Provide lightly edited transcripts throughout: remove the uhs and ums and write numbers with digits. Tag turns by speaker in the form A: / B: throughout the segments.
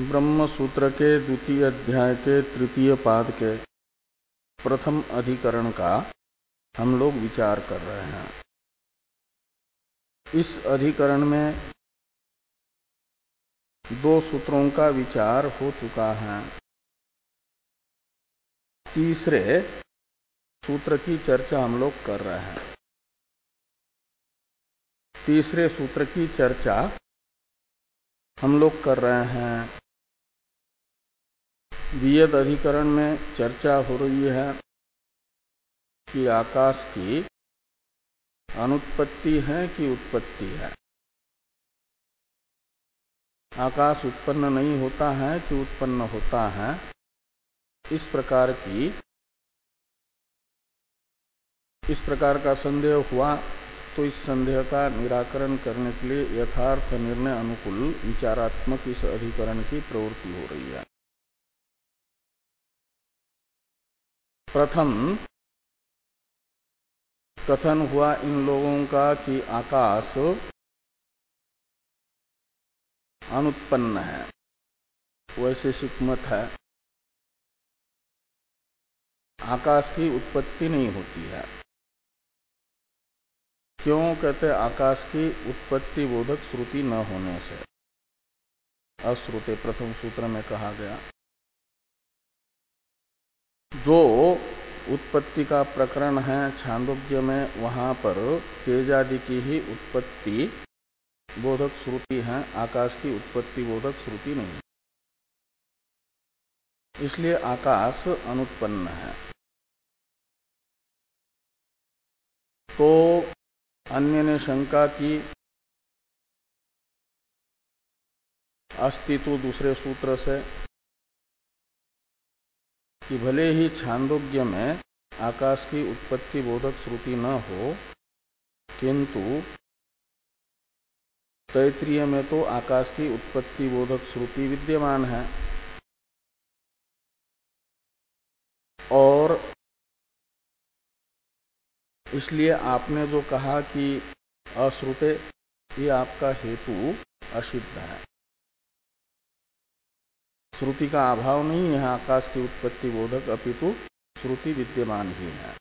A: ब्रह्म सूत्र के द्वितीय अध्याय के तृतीय पाद के प्रथम अधिकरण का हम लोग विचार कर रहे हैं। इस अधिकरण में दो सूत्रों का विचार हो चुका है। तीसरे सूत्र की चर्चा हम लोग कर रहे हैं। तीसरे सूत्र की चर्चा हम लोग कर रहे हैं। वियद अधिकरण में चर्चा हो रही है कि आकाश की अनुत्पत्ति है कि उत्पत्ति है। आकाश उत्पन्न नहीं होता है कि उत्पन्न होता है, इस प्रकार का संदेह हुआ तो इस संदेह का निराकरण करने के लिए यथार्थ निर्णय अनुकूल विचारात्मक इस अधिकरण की प्रवृत्ति हो रही है। प्रथम कथन हुआ इन लोगों का कि आकाश अनुत्पन्न है, वैशेषिक मत है। आकाश की उत्पत्ति नहीं होती है। क्यों कहते आकाश की उत्पत्ति बोधक श्रुति न होने से। अश्रुते प्रथम सूत्र में कहा गया। जो उत्पत्ति का प्रकरण है छांदोग्य में, वहां पर तेजादि की ही उत्पत्ति बोधक श्रुति है, आकाश की उत्पत्ति बोधक श्रुति नहीं। इसलिए आकाश अनुत्पन्न है। तो अन्य ने शंका की अस्तित्व दूसरे सूत्र से कि भले ही छांदोग्य में आकाश की उत्पत्ति बोधक श्रुति न हो, किंतु तैत्रीय में तो आकाश की उत्पत्ति बोधक श्रुति विद्यमान है। और इसलिए आपने जो कहा कि अश्रुते, ये आपका हेतु असिद्ध है। श्रुति का अभाव नहीं है आकाश की उत्पत्ति बोधक, अपितु श्रुति विद्यमान ही है।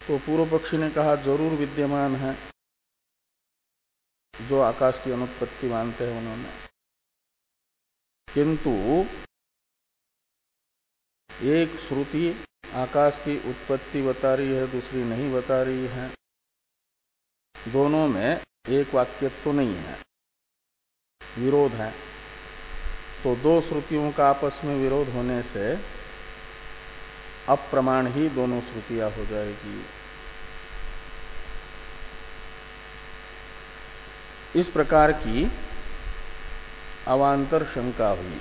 A: तो पूर्व पक्षी ने कहा जरूर विद्यमान है, जो आकाश की अनुत्पत्ति मानते हैं उन्होंने। किंतु एक श्रुति आकाश की उत्पत्ति बता रही है, दूसरी नहीं बता रही है। दोनों में एक वाक्यत्व तो नहीं है, विरोध है। तो दो श्रुतियों का आपस में विरोध होने से अप्रमाण ही दोनों श्रुतियां हो जाएगी। इस प्रकार की अवांतर शंका हुई।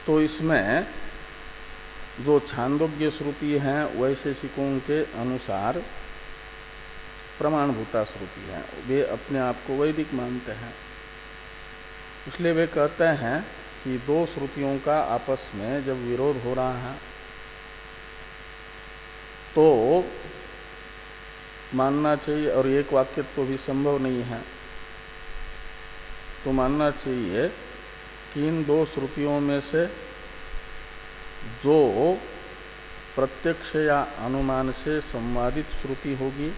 A: तो इसमें जो छांदोग्य श्रुति है वैशेषिकों के अनुसार प्रमाणभूता श्रुति है, वे अपने आप को वैदिक मानते हैं। इसलिए वे कहते हैं कि दो श्रुतियों का आपस में जब विरोध हो रहा है तो मानना चाहिए, और एक वाक्य तो भी संभव नहीं है, तो मानना चाहिए कि इन दो श्रुतियों में से जो प्रत्यक्ष या अनुमान से संवादित श्रुति होगी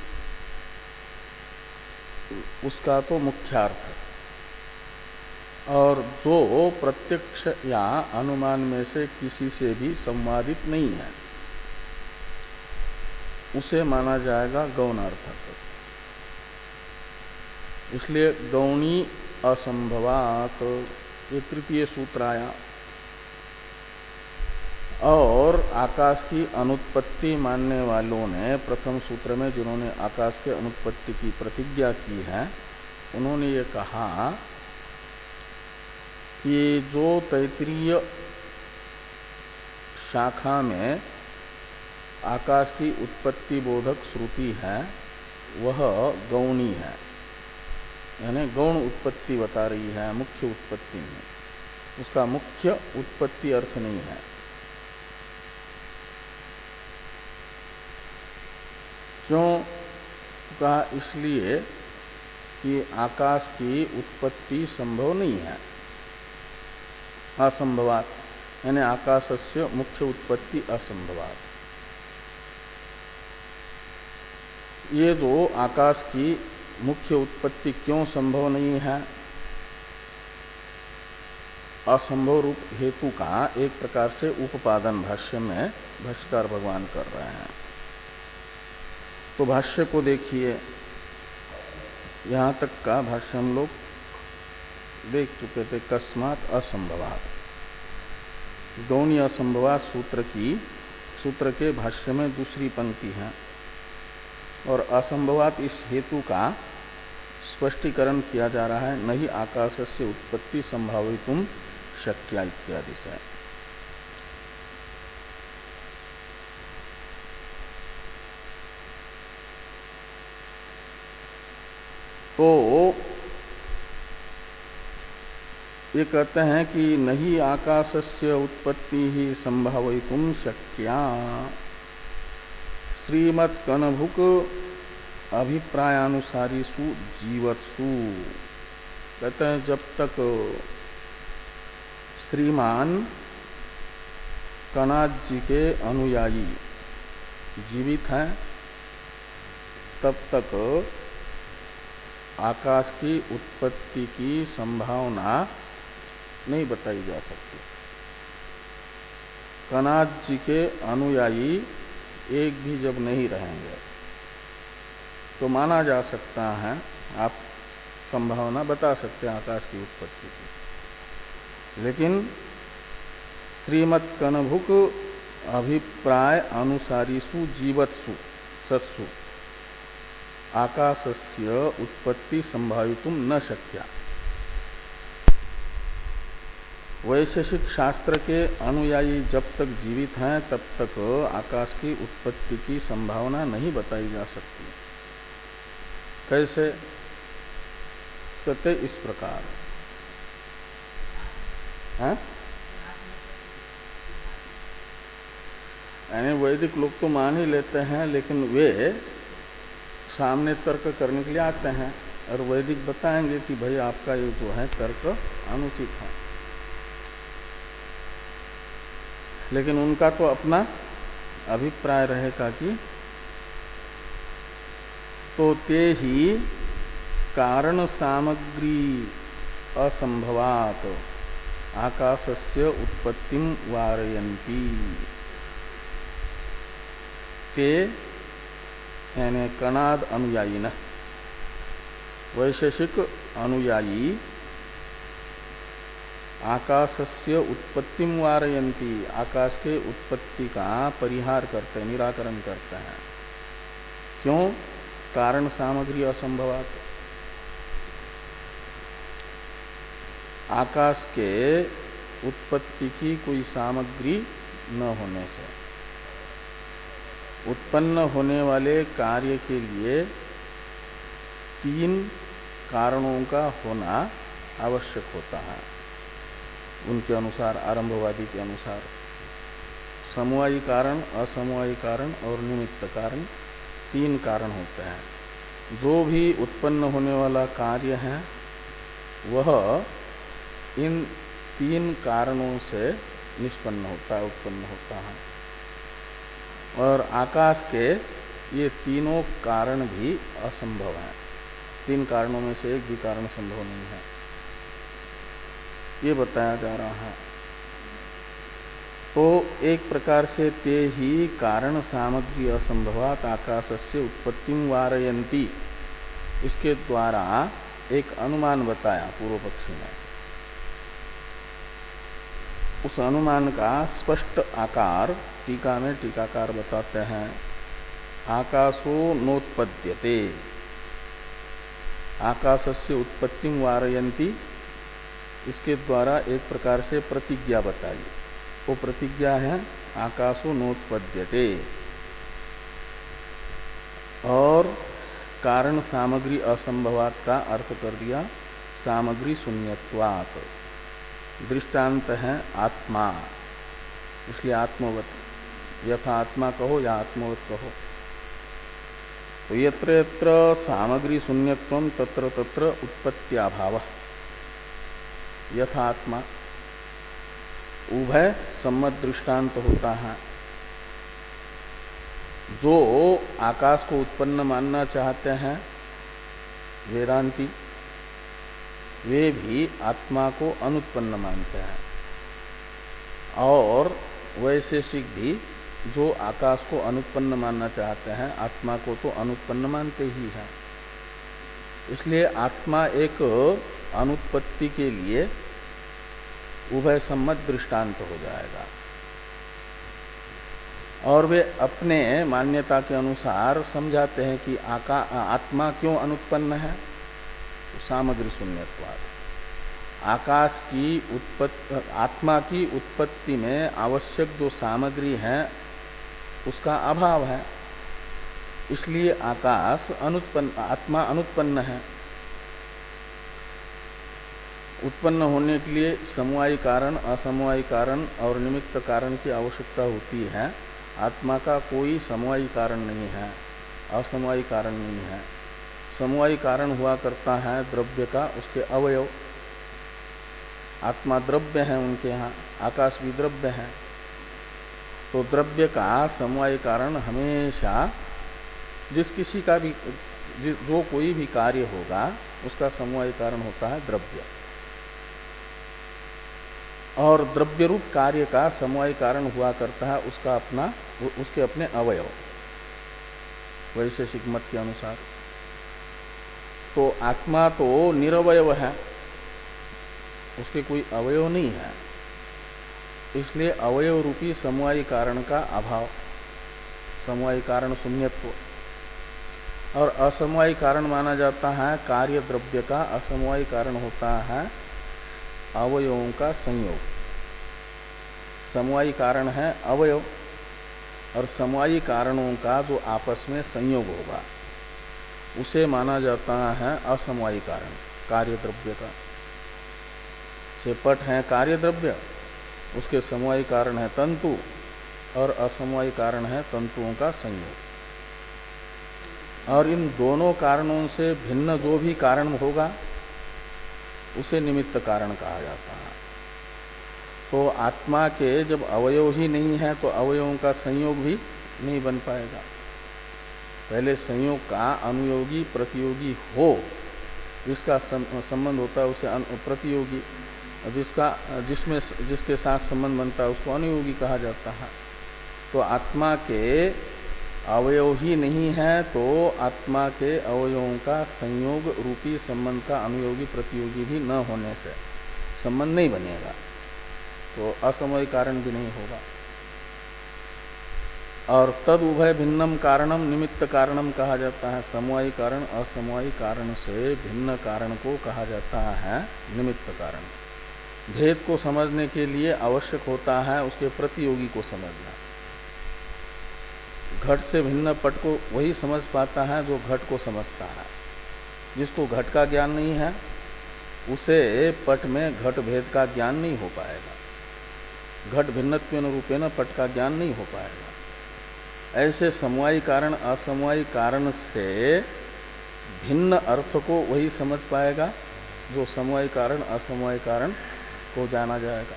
A: उसका तो मुख्यार्थ, और जो प्रत्यक्ष या अनुमान में से किसी से भी संवादित नहीं है उसे माना जाएगा गौणार्थक। इसलिए गौणी असंभवात, ये तृतीय सूत्र आया। और आकाश की अनुत्पत्ति मानने वालों ने प्रथम सूत्र में, जिन्होंने आकाश के अनुत्पत्ति की प्रतिज्ञा की है, उन्होंने ये कहा कि जो तैत्रीय शाखा में आकाश की उत्पत्ति बोधक श्रुति है वह गौणी है, यानी गौण उत्पत्ति बता रही है, मुख्य उत्पत्ति नहीं। उसका मुख्य उत्पत्ति अर्थ नहीं है। क्यों कहा? इसलिए कि आकाश की उत्पत्ति संभव नहीं है, असंभवात, यानी आकाशस्य मुख्य उत्पत्ति असंभवात। ये जो आकाश की मुख्य उत्पत्ति क्यों संभव नहीं है, असंभव रूप हेतु का एक प्रकार से उपादान भाष्य में भाष्यकार भगवान कर रहे हैं। तो भाष्य को देखिए, यहां तक का भाष्य हम लोग देख चुके थे। कस्मात असंभवात, गौणी असंभवात सूत्र के भाष्य में दूसरी पंक्ति है। और असंभवात इस हेतु का स्पष्टीकरण किया जा रहा है, नहीं आकाशस्य उत्पत्ति संभावितुम शक्या इत्यादि से। तो ये कहते हैं कि नहीं आकाशस्य उत्पत्ति ही संभावितुम शक्या श्रीमत्कनभुक अभिप्रायानुसारीसु जीवत्सु। कहते हैं जब तक श्रीमान कणाद जी के अनुयायी जीवित हैं तब तक आकाश की उत्पत्ति की संभावना नहीं बताई जा सकती। कणाद जी के अनुयायी एक भी जब नहीं रहेंगे तो माना जा सकता है, आप संभावना बता सकते हैं आकाश की उत्पत्ति की। लेकिन श्रीमत्कनभुक अभिप्राय अनुसारीसु जीवत्सु सत्सु आकाशस्य उत्पत्ति संभावितुम न शक्या। वैशेषिक शास्त्र के अनुयायी जब तक जीवित हैं तब तक आकाश की उत्पत्ति की संभावना नहीं बताई जा सकती। कैसे? कहते इस प्रकार है, यानी वैदिक लोग तो मान ही लेते हैं, लेकिन वे सामने तर्क करने के लिए आते हैं और वैदिक बताएंगे कि भाई आपका ये जो है तर्क अनुचित है। लेकिन उनका तो अपना अभिप्राय रहेगा कि तो ते ही कारण सामग्री असंभवात आकाशस्य उत्पत्तिम वारयन्ति। ते यानी कणाद अनुयायी न, वैशेषिक अनुयायी आकाशस्य उत्पत्तिम वारयन्ति, आकाश के उत्पत्ति का परिहार करते हैं, निराकरण करते हैं। क्यों? कारण सामग्री असंभवात, आकाश के उत्पत्ति की कोई सामग्री न होने से उत्पन्न होने वाले कार्य के लिए तीन कारणों का होना आवश्यक होता है। उनके अनुसार, आरंभवादी के अनुसार, समवायी कारण, असमवायी कारण और निमित्त कारण, तीन कारण होते हैं। जो भी उत्पन्न होने वाला कार्य है वह इन तीन कारणों से निष्पन्न होता है, उत्पन्न होता है। और आकाश के ये तीनों कारण भी असंभव हैं। तीन कारणों में से एक भी कारण संभव नहीं है, ये बताया जा रहा है। तो एक प्रकार से ते ही कारण सामग्री असंभवात आकाशस्य उत्पत्तिम वारयन्ति, इसके द्वारा एक अनुमान बताया पूर्व पक्षी ने। उस अनुमान का स्पष्ट आकार टीका में टीकाकार बताते हैं। आकाशो नोत्पद्यते, आकाशस्य उत्पत्तिम वारयन्ति, इसके द्वारा एक प्रकार से प्रतिज्ञा बताई। वो प्रतिज्ञा है आकाशो नोत्पद्यते। और कारण सामग्री असंभवात का अर्थ कर दिया सामग्री शून्यत्वात्। दृष्टांत है आत्मा, इसलिए आत्मवत, यथा आत्मा कहो या आत्मवत कहो। तो यत्र यत्र सामग्री शून्यत्वम तत्र तत्र उत्पत्त्याभाव यथात्मा उभय सम्मत दृष्टांत होता है। जो आकाश को उत्पन्न मानना चाहते हैं वेदांती, वे भी आत्मा को अनुत्पन्न मानते हैं, और वैशेषिक भी जो आकाश को अनुत्पन्न मानना चाहते हैं आत्मा को तो अनुत्पन्न मानते ही हैं। इसलिए आत्मा एक अनुत्पत्ति के लिए उभय सम्मत दृष्टांत हो जाएगा। और वे अपने मान्यता के अनुसार समझाते हैं कि आत्मा क्यों अनुत्पन्न है, तो सामग्री शून्यत्वात्। आकाश की आत्मा की उत्पत्ति में आवश्यक जो सामग्री है उसका अभाव है, इसलिए आत्मा अनुत्पन्न है। उत्पन्न होने के लिए समवायी कारण, असमवायी कारण और निमित्त कारण की आवश्यकता होती है। आत्मा का कोई समवायी कारण नहीं है, असमवायी कारण नहीं है। समवायी कारण हुआ करता है द्रव्य का, उसके अवयव। आत्मा द्रव्य है उनके यहाँ, आकाश भी द्रव्य है। तो द्रव्य का समवायी कारण हमेशा किसी का भी जो कोई भी कार्य होगा उसका समवायी कारण होता है द्रव्य, और द्रव्य रूप कार्य का समवायी कारण हुआ करता है उसके अपने अवयव, वैशेषिक मत के अनुसार। तो आत्मा तो निरवयव है, उसके कोई अवयव नहीं है, इसलिए अवयव रूपी समवायी कारण का अभाव, समवायी कारण शून्यत्व। और असमवायी कारण माना जाता है कार्य द्रव्य का, असमवायी कारण होता है अवयवों का संयोग। समवायी कारण है अवयव, और समवायी कारणों का जो आपस में संयोग होगा उसे माना जाता है असमवायी कारण, कार्य द्रव्य का। से पट है कार्य द्रव्य, उसके समवायी कारण है तंतु, और असमवायी कारण है तंतुओं का संयोग। और इन दोनों कारणों से भिन्न जो भी कारण होगा उसे निमित्त कारण कहा जाता है। तो आत्मा के जब अवयव ही नहीं है तो अवयवों का संयोग भी नहीं बन पाएगा। पहले संयोग का अनुयोगी प्रतियोगी हो, जिसका संबंध होता है उसे प्रतियोगी, जिसके साथ संबंध बनता है उसको अनुयोगी कहा जाता है। तो आत्मा के अवयव ही नहीं है तो आत्मा के अवयवों का संयोग रूपी संबंध का अनुयोगी प्रतियोगी भी न होने से संबंध नहीं बनेगा, तो असमवायी कारण भी नहीं होगा। और तद उभय भिन्नम कारणम निमित्त कारणम कहा जाता है। समवायी कारण असमवायी कारण से भिन्न कारण को कहा जाता है निमित्त कारण। भेद को समझने के लिए आवश्यक होता है उसके प्रतियोगी को समझना। घट से भिन्न पट को वही समझ पाता है जो घट को समझता है। जिसको घट का ज्ञान नहीं है उसे पट में घट भेद का ज्ञान नहीं हो पाएगा, घट भिन्नत्वेन रूपेण पट का ज्ञान नहीं हो पाएगा। ऐसे समवायी कारण असमवायी कारण से भिन्न अर्थ को वही समझ पाएगा जो समवायी कारण असमवायी कारण को जाना जाएगा।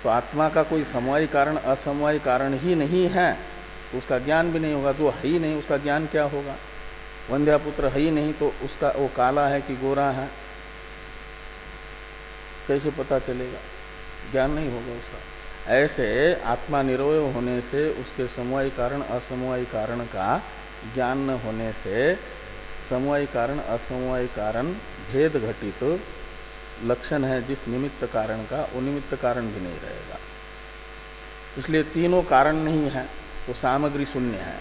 A: तो आत्मा का कोई समवायी कारण असमवायी कारण ही नहीं है तो उसका ज्ञान भी नहीं होगा। जो है ही नहीं उसका ज्ञान क्या होगा? वंध्यापुत्र है ही नहीं तो उसका वो काला है कि गोरा है कैसे पता चलेगा? ज्ञान नहीं होगा उसका। ऐसे आत्मा निरवय होने से उसके समवायी कारण असमवायी कारण का ज्ञान न होने से समवायी कारण असमवायी कारण भेद घटित लक्षण है जिस निमित्त कारण का, वो निमित्त कारण भी नहीं रहेगा। इसलिए तीनों कारण नहीं है तो सामग्री शून्य है।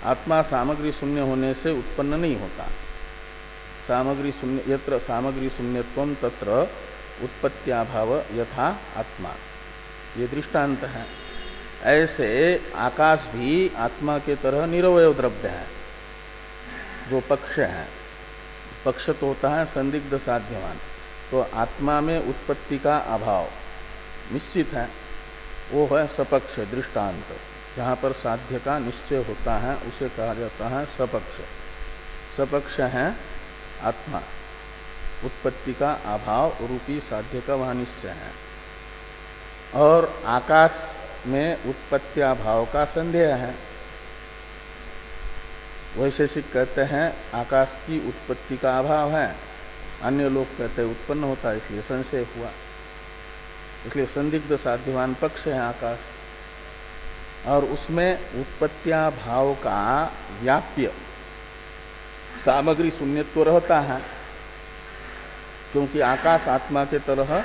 A: आत्मा सामग्री शून्य होने से उत्पन्न नहीं होता। सामग्री शून्य यत्र सामग्री शून्यत्वम तत्र उत्पत्त्याभाव यथा आत्मा, ये दृष्टांत है। ऐसे आकाश भी आत्मा के तरह निरवय द्रव्य है। जो पक्ष है, पक्ष तो होता है संदिग्ध साध्यवान, तो आत्मा में उत्पत्ति का अभाव निश्चित है, वो है सपक्ष दृष्टांत। जहां पर साध्य का निश्चय होता है उसे कहा जाता है सपक्ष। सपक्ष है आत्मा, उत्पत्ति का अभाव रूपी साध्य का वहां निश्चय है। और आकाश में उत्पत्त्याभाव का संदेह है। वैशेषिक कहते हैं आकाश की उत्पत्ति का अभाव है, अन्य लोग कहते हैं उत्पन्न होता है, इसलिए संशय हुआ। इसलिए संदिग्ध साध्यवान पक्ष है आकाश। और उसमें उत्पत्त्याभाव का व्याप्य सामग्री शून्यत्व रहता है, क्योंकि आकाश आत्मा के तरह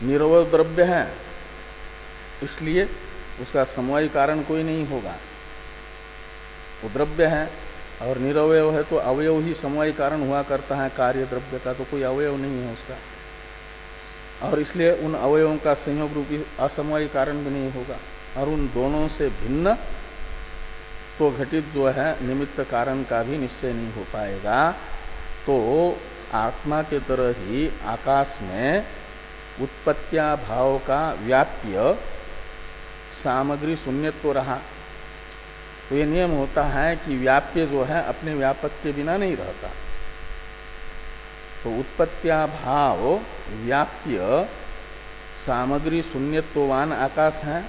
A: निरवय द्रव्य है, इसलिए उसका समवायी कारण कोई नहीं होगा। वो द्रव्य है और निरवय है तो अवयव ही समवायी कारण हुआ करता है। कार्य द्रव्य का तो कोई अवयव नहीं है उसका, और इसलिए उन अवयवों का संयोग रूपी असमवायी कारण भी नहीं होगा। और उन दोनों से भिन्न तो घटित जो है निमित्त कारण का भी निश्चय नहीं हो पाएगा। तो आत्मा के तरह ही आकाश में उत्पत्त्याभाव का व्याप्य सामग्री शून्यत्व रहा। तो ये नियम होता है कि व्याप्य जो है अपने व्यापक के बिना नहीं रहता। तो उत्पत्त्याभाव व्याप्य सामग्री शून्यत्ववान आकाश है,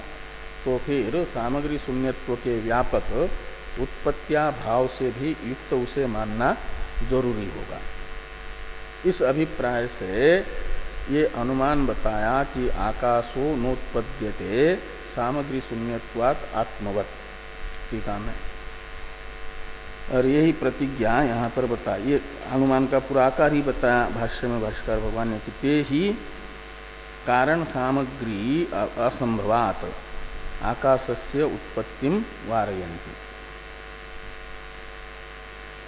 A: तो फिर सामग्री शून्यत्व के व्यापक उत्पत्त्याभाव से भी युक्त उसे मानना जरूरी होगा। इस अभिप्राय से ये अनुमान बताया कि आकाशो नोत्पद्यते सामग्री शून्यत्वात् आत्मवत्, टीका में। और यही प्रतिज्ञा यहाँ पर बताया, ये अनुमान का पूरा आकार ही बताया भाष्य में भाष्यकार भगवान ने कि ते ही कारण सामग्री असंभवात् आकाशस्य उत्पत्तिम वारयन्ति।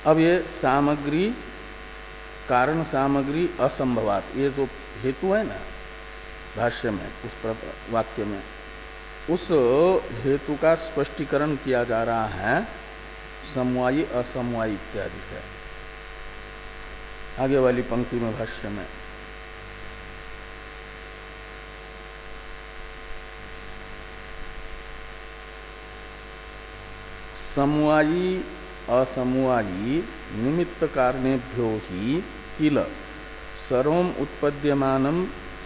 A: अब ये सामग्री कारण सामग्री असंभवात्, ये जो हेतु है ना भाष्य में उस वाक्य में, उस हेतु का स्पष्टीकरण किया जा रहा है समवायी असमवायी इत्यादि से। आगे वाली पंक्ति में भाष्य में समवायी असमवायी निमित्त कारणेभ्यो ही किल सर्वम उत्पद्यमानम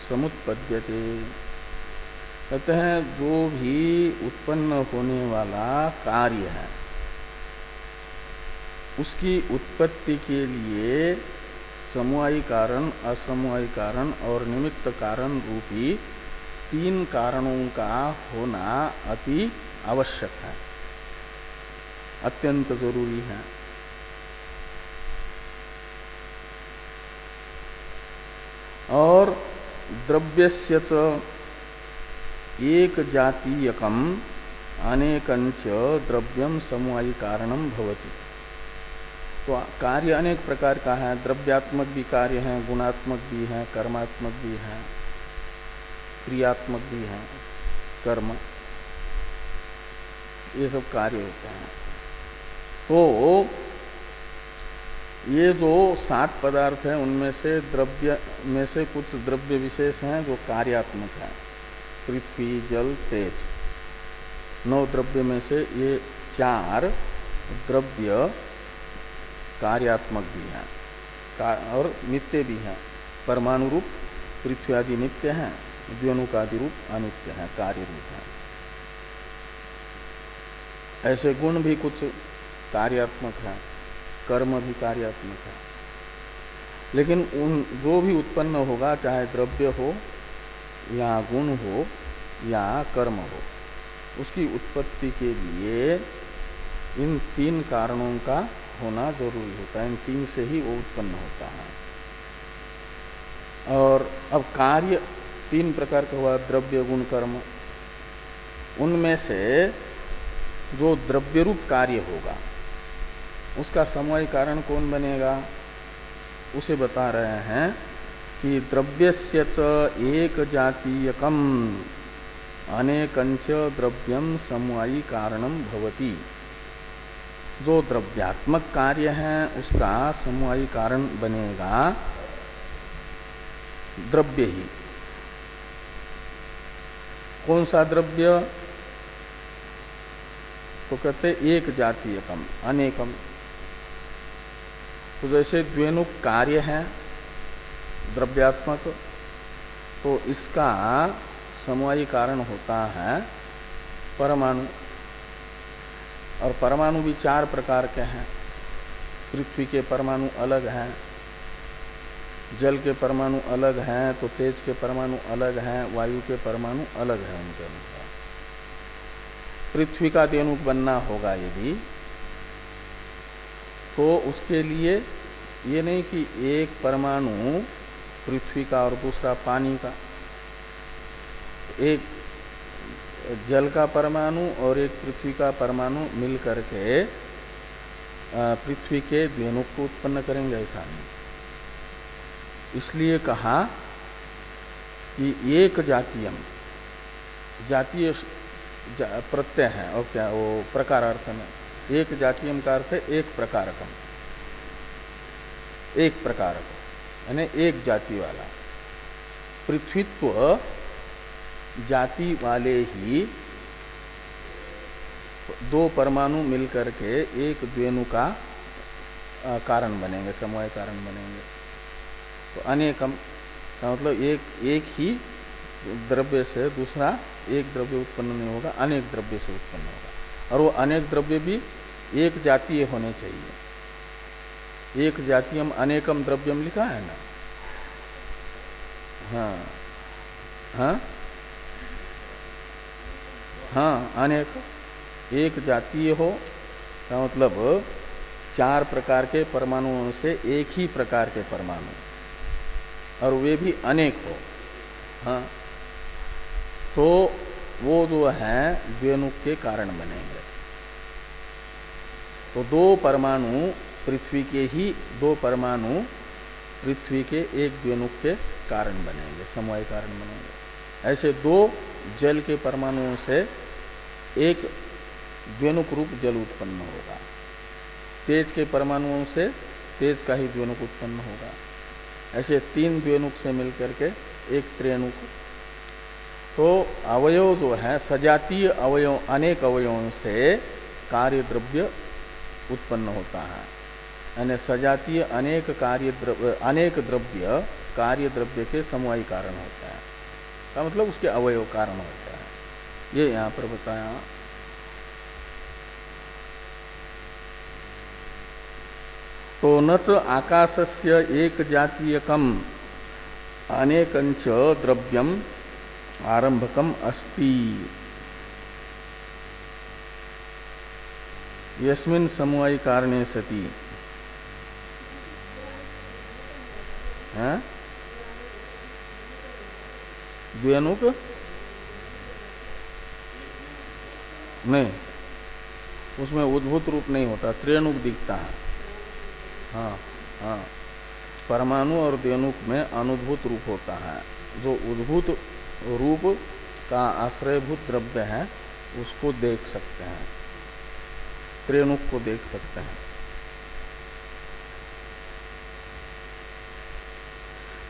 A: समुत्पद्यते। कहते हैं जो भी उत्पन्न होने वाला कार्य है उसकी उत्पत्ति के लिए समवायी कारण, असमवायी कारण और निमित्त कारण रूपी तीन कारणों का होना अति आवश्यक है, अत्यंत जरूरी है। और द्रव्यस्य च एक जातीयकम अनेकंच द्रव्यम समवायी कारणम भवति। तो कार्य अनेक प्रकार का है, द्रव्यात्मक भी कार्य है, गुणात्मक भी है, कर्मात्मक भी है, क्रियात्मक भी है, कर्म, ये सब कार्य होते हैं। तो ये जो 7 पदार्थ हैं उनमें से द्रव्य में से कुछ द्रव्य विशेष हैं जो कार्यात्मक है, पृथ्वी जल तेज। 9 द्रव्य में से ये 4 द्रव्य कार्यात्मक भी हैं और नित्य भी हैं। परमाणु रूप पृथ्वी आदि नित्य हैं, द्व्यणुक आदि रूप अनित्य हैं, कार्य रूप हैं। ऐसे गुण भी कुछ कार्यात्मक है, कर्म भी कार्यात्मक है। लेकिन उन जो भी उत्पन्न होगा, चाहे द्रव्य हो या गुण हो या कर्म हो, उसकी उत्पत्ति के लिए इन 3 कारणों का होना जरूरी होता है। इन 3 से ही वो उत्पन्न होता है। और अब कार्य 3 प्रकार का हुआ, द्रव्य गुण कर्म। उनमें से जो द्रव्य रूप कार्य होगा उसका समवायी कारण कौन बनेगा, उसे बता रहे हैं कि द्रव्यस्य च एक जातीयकम अनेकंच द्रव्यम समवायी कारणम भवति। जो द्रव्यात्मक कार्य है उसका समवायी कारण बनेगा द्रव्य ही। कौन सा द्रव्य? तो कहते एक जातीयकम अनेकम। तो जैसे द्वेनुक कार्य है द्रव्यात्मक, तो इसका समवायी कारण होता है परमाणु। और परमाणु भी चार प्रकार के हैं। पृथ्वी के परमाणु अलग हैं, जल के परमाणु अलग हैं, तो तेज के परमाणु अलग हैं, वायु के परमाणु अलग हैं उनके अनुसार। पृथ्वी का द्वेनुक बनना होगा यदि, तो उसके लिए ये नहीं कि एक परमाणु पृथ्वी का और दूसरा पानी का, एक जल का परमाणु और एक पृथ्वी का परमाणु मिल करके पृथ्वी के द्वेनुक को उत्पन्न करेंगे, ऐसा नहीं। इसलिए कहा कि एक जातीयम, जातीय प्रत्यय है और क्या वो प्रकार अर्थ में, एक जातीयम का अर्थ है एक प्रकारकम, एक प्रकारक यानी एक जाति वाला। पृथ्वीत्व जाति वाले ही दो परमाणु मिलकर के एक द्वेनु का कारण बनेंगे, समवाय कारण बनेंगे। तो अनेकम का मतलब एक ही द्रव्य से दूसरा एक द्रव्य उत्पन्न नहीं होगा, अनेक द्रव्य से उत्पन्न होगा। और वो अनेक द्रव्य भी एक जातीय होने चाहिए। एक जातीयम अनेकम द्रव्यम लिखा है ना। हाँ हाँ हाँ, अनेक एक जातीय हो का मतलब चार प्रकार के परमाणुओं से एक ही प्रकार के परमाणु, और वे भी अनेक हो। हाँ, तो वो जो है द्वेनुक के कारण बनेंगे। तो दो परमाणु पृथ्वी के ही दो परमाणु पृथ्वी के एक द्वेनुक के कारण बनेंगे, समवाय कारण बनेंगे। ऐसे दो जल के परमाणुओं से एक द्वेनुक रूप जल उत्पन्न होगा, तेज के परमाणुओं से तेज का ही द्वेनुक उत्पन्न होगा। ऐसे तीन द्वेनुक से मिलकर के एक त्रेणुक। तो अवयव जो है सजातीय अवयव, अनेक अवयवों से कार्य द्रव्य उत्पन्न होता है। यानी सजातीय अनेक अनेक द्रव्य कार्य द्रव्य के समवायी कारण होता है, का मतलब उसके अवयव कारण होता है। ये यहां पर बताया। तो न च आकाशस्य एक जातीयकम अनेकंच द्रव्यम आरंभकम अस्ति यस्मिन् समवायी कारणे सति। द्वेनुक नहीं, उसमें उद्भूत रूप नहीं होता, त्रेणुक दिखता है। हाँ हाँ, परमाणु और द्वेनुक में अनुभूत रूप होता है। जो उद्भूत रूप का आश्रयभूत द्रव्य है उसको देख सकते हैं, त्रेणुक को देख सकते हैं।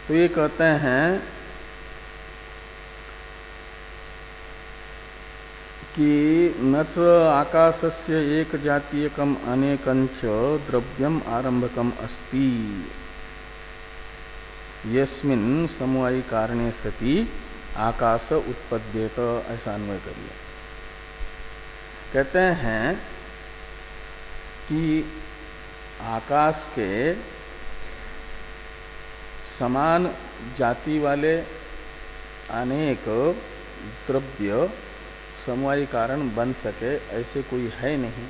A: तो ये कहते हैं कि न च आकाशस्य एक जातीयकम अनेकंच द्रव्यम आरंभकम अस्ति यस्मिन् समवायी कारणे सति आकाश उत्पद्येत। ऐसा अन्वय करिए। कहते हैं कि आकाश के समान जाति वाले अनेक द्रव्य समवायी कारण बन सके ऐसे कोई है नहीं,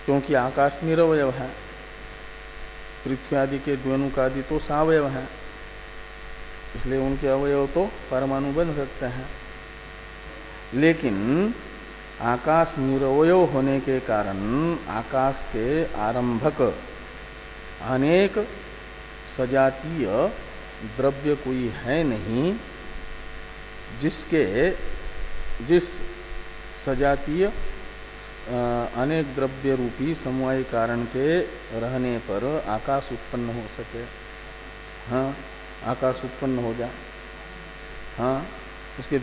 A: क्योंकि आकाश निरवयव है। पृथ्वी आदि के द्वेनुक आदि तो सावयव है, इसलिए उनके अवयव तो परमाणु बन सकते हैं। लेकिन आकाश निरवयव होने के कारण आकाश के आरंभक अनेक सजातीय द्रव्य कोई है नहीं जिस सजातीय अनेक द्रव्य रूपी समवायी कारण के रहने पर आकाश उत्पन्न हो सके। हाँ, आकाश उत्पन्न हो जाए। हाँ, उसके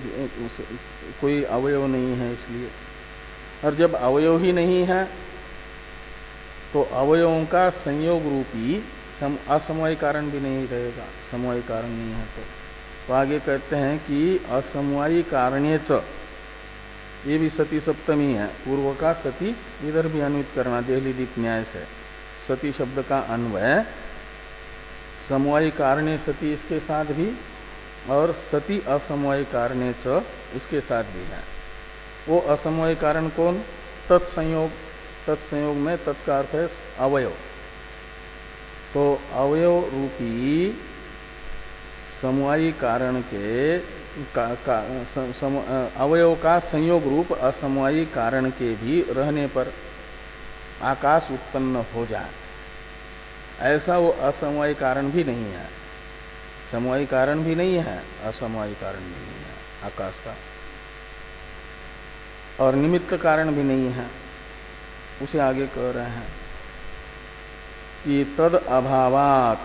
A: कोई अवयव नहीं है इसलिए। और जब अवयव ही नहीं है तो अवयवों का संयोग रूपी असमवाय कारण भी नहीं रहेगा, समवाय कारण नहीं है तो आगे कहते हैं कि असमवायी कारण्य च, ये भी सती सप्तमी है, पूर्व का सती इधर भी अन्वित करना देहली दीप न्याय से। सती शब्द का अन्वय समवायी कारण्य सती इसके साथ भी और सती असमवायी कारण्य च इसके साथ भी है। वो असमवायी कारण कौन? तत्संयोग। तत्संयोग में तत्का अर्थ है अवयव, तो अवयव रूपी समवायी कारण के अवयव का संयोग रूप असमवायी कारण के भी रहने पर आकाश उत्पन्न हो जाए, ऐसा वो असमवायी कारण भी नहीं है, समवायी कारण भी नहीं है, असमवायी कारण भी नहीं है आकाश का, और निमित्त कारण भी नहीं है। उसे आगे कह रहे हैं कि तद अभावात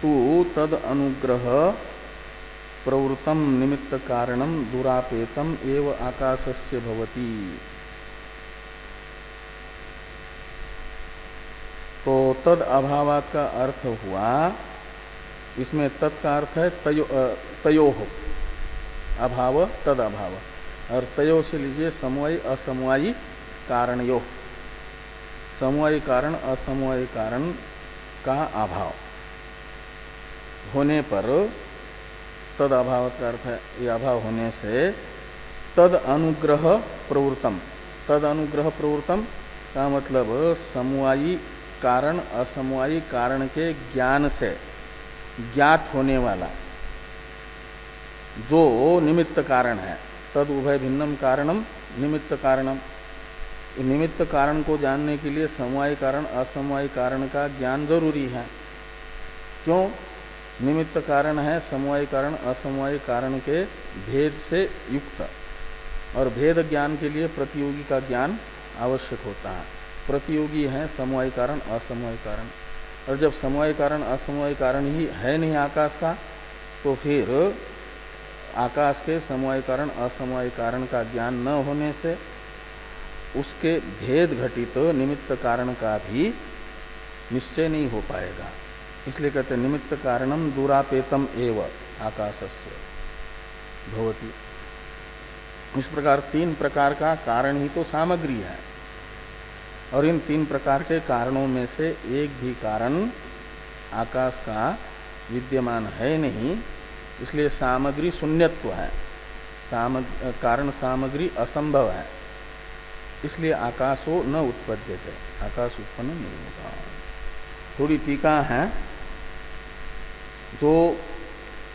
A: तू तद अनुग्रह प्रवृत्तम निमित्त कारणम दुरापेतम एव आकाशस्य भवति। तो तद अभावात का अर्थ हुआ, इसमें तत् का अर्थ है तयोः, अभाव तद अभाव, और तयो से लीजिए समवायी असमवायी कारणयोः, समवायी कारण असमवायी कारण का अभाव होने पर तद अभाव का अर्थ है ये अभाव होने से तद अनुग्रह प्रवृत्तम, तद अनुग्रह प्रवृत्तम का मतलब समवायी कारण असमवायी कारण के ज्ञान से ज्ञात होने वाला जो निमित्त कारण है, तद उभय भिन्नम कारणम निमित्त कारणम। निमित्त कारण को जानने के लिए समवायी कारण असमवायी कारण का ज्ञान जरूरी है। क्यों? निमित्त कारण है समवायी कारण असमवायी कारण के भेद से युक्त, और भेद ज्ञान के लिए प्रतियोगी का ज्ञान आवश्यक होता है। प्रतियोगी है समवायी कारण असमवायी कारण, और जब समवायी कारण असमवायी कारण ही है नहीं आकाश का, तो फिर आकाश के समवायी कारण असमवायी कारण का ज्ञान न होने से उसके भेद घटित निमित्त कारण का भी निश्चय नहीं हो पाएगा। इसलिए कहते हैं निमित्त कारणम दुरापेतम एव आकाशस्य भवति। इस प्रकार तीन प्रकार का कारण ही तो सामग्री है, और इन तीन प्रकार के कारणों में से एक भी कारण आकाश का विद्यमान है नहीं, इसलिए सामग्री शून्यत्व है, कारण सामग्री असंभव है, इसलिए आकाशो न उत्पद्यते, आकाश उत्पन्न नहीं होगा। थोड़ी टीका है, जो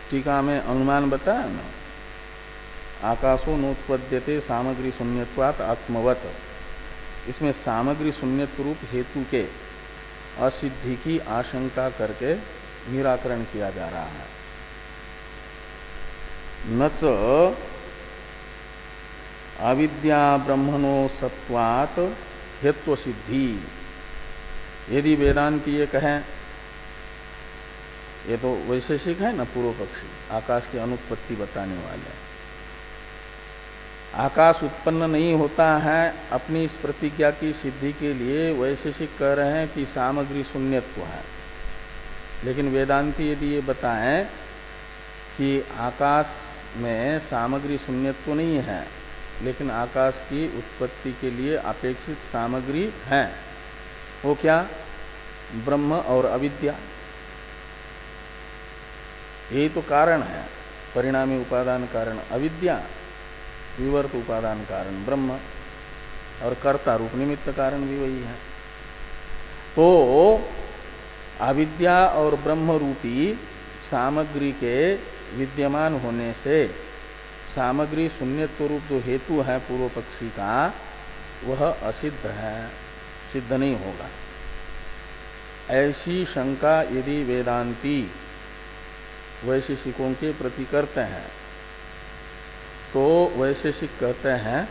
A: टीका में अनुमान बताया ना, आकाशो नोत्पद्यते सामग्री शून्यत्वात् आत्मवत, इसमें सामग्री शून्यत्व रूप हेतु के असिद्धि की आशंका करके निराकरण किया जा रहा है। नच अविद्या ब्रह्मणो सत्वात् हेत्व सिद्धि, यदि वेदांती ये कहें, ये तो वैशेषिक है ना पूर्व पक्षी, आकाश की अनुत्पत्ति बताने वाले, आकाश उत्पन्न नहीं होता है, अपनी इस प्रतिज्ञा की सिद्धि के लिए वैशेषिक कह रहे हैं कि सामग्री शून्यत्व है। लेकिन वेदांती यदि ये बताएं कि आकाश में सामग्री शून्यत्व नहीं है, लेकिन आकाश की उत्पत्ति के लिए अपेक्षित सामग्री है, वो क्या? ब्रह्म और अविद्या, यही तो कारण है। परिणामी उपादान कारण अविद्या, विवर्त उपादान कारण ब्रह्म, और कर्ता रूप निमित्त कारण भी वही है। तो अविद्या और ब्रह्म रूपी सामग्री के विद्यमान होने से सामग्री शून्यत्व रूप जो हेतु है पूर्व पक्षी का, वह असिद्ध है, सिद्ध नहीं होगा। ऐसी शंका यदि वेदांती वैशेषिकों के प्रति करते हैं, तो वैशेषिक कहते हैं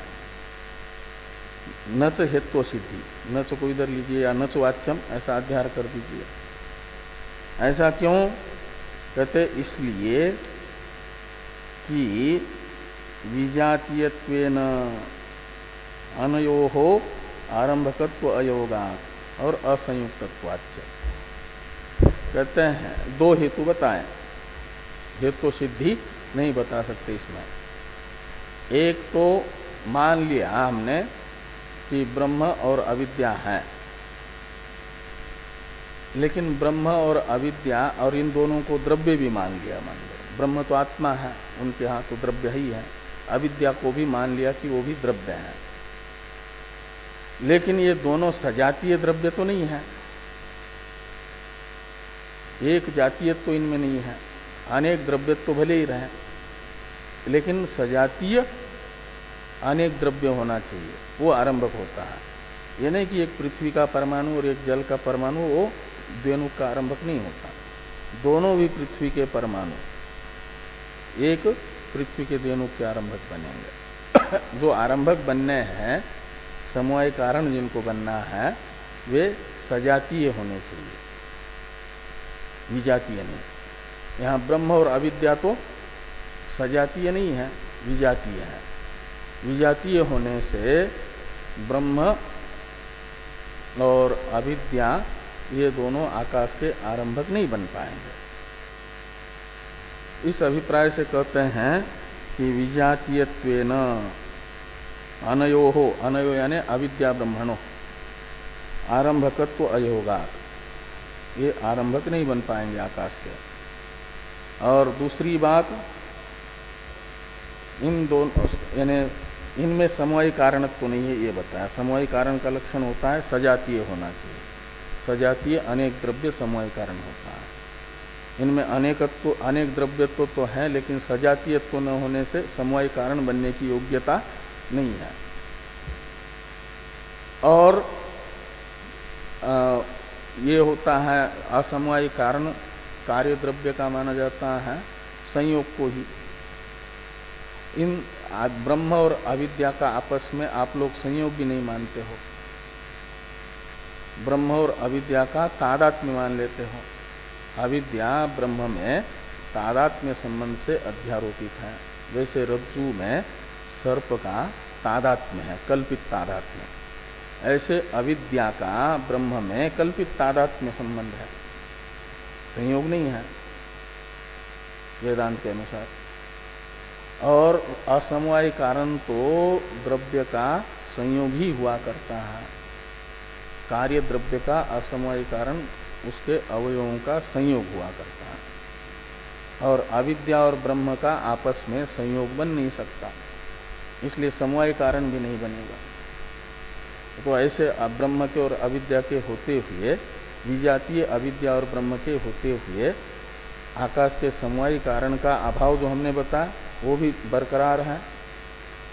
A: नच हेत्व सिद्धि, नच को इधर लीजिए या नच वाच्यम ऐसा अध्यार कर दीजिए। ऐसा क्यों कहते? इसलिए कि विजातीयत्वेन अनयोहो आरंभकत्व अयोगात् और असंयुक्तत्वाच्च। कहते हैं दो हेतु बताएं, हेतु सिद्धि नहीं बता सकते इसमें। एक तो मान लिया हमने कि ब्रह्म और अविद्या है, लेकिन ब्रह्म और अविद्या और इन दोनों को द्रव्य भी मान लिया। मान लो ब्रह्म तो आत्मा है, उनके यहाँ तो द्रव्य ही है, अविद्या को भी मान लिया कि वो भी द्रव्य है, लेकिन ये दोनों सजातीय द्रव्य तो नहीं है, एक जातीय तो इनमें नहीं है। अनेक द्रव्य तो भले ही रहे, लेकिन सजातीय अनेक द्रव्य होना चाहिए, वो आरंभक होता है। ये नहीं कि एक पृथ्वी का परमाणु और एक जल का परमाणु वो द्वेणुक का आरंभक नहीं होता। दोनों भी पृथ्वी के परमाणु एक पृथ्वी के द्वेणुक के आरंभक बनेंगे। जो आरंभक बनने हैं, समवाय कारण जिनको बनना है, वे सजातीय होने चाहिए, विजातीय नहीं। यहां ब्रह्म और अविद्या तो सजातीय नहीं है, विजातीय है। विजातीय होने से ब्रह्म और अविद्या ये दोनों आकाश के आरंभक नहीं बन पाएंगे। इस अभिप्राय से कहते हैं कि विजातीयत्वेन अनयोहो, अनयो यानी अविद्या ब्रह्मणो आरंभकत्व अयोगात्, ये आरंभक नहीं बन पाएंगे आकाश के। और दूसरी बात, इन दोनों यानी इनमें समवायी कारणत्व तो नहीं है, ये बताया। समवायी कारण का लक्षण होता है सजातीय होना चाहिए, सजातीय अनेक द्रव्य समवायी कारण होता है। इनमें अनेकत्व अनेक द्रव्यत्व तो है, लेकिन सजातीयत्व न होने से समवायी कारण बनने की योग्यता नहीं है। और ये होता है असमवायी कारण, कार्य द्रव्य का माना जाता है संयोग को ही। इन ब्रह्म और अविद्या का आपस में आप लोग संयोग भी नहीं मानते हो, ब्रह्म और अविद्या का तादात्म्य मान लेते हो। अविद्या ब्रह्म में तादात्म्य संबंध से अध्यारोपित है, जैसे रज्जु में सर्प का तादात्म्य है, कल्पित तादात्म्य। ऐसे अविद्या का ब्रह्म में कल्पित तादात्म्य संबंध है, संयोग नहीं है वेदांत के अनुसार। और असमवाय कारण तो द्रव्य का संयोग ही हुआ करता है, कार्य द्रव्य का असमवाय कारण उसके अवयवों का संयोग हुआ करता है। और अविद्या और ब्रह्म का आपस में संयोग बन नहीं सकता, इसलिए समवाय कारण भी नहीं बनेगा। तो ऐसे ब्रह्म के और अविद्या के होते हुए, विजातीय अविद्या और ब्रह्म के होते हुए आकाश के समवायी कारण का अभाव जो हमने बताया वो भी बरकरार है,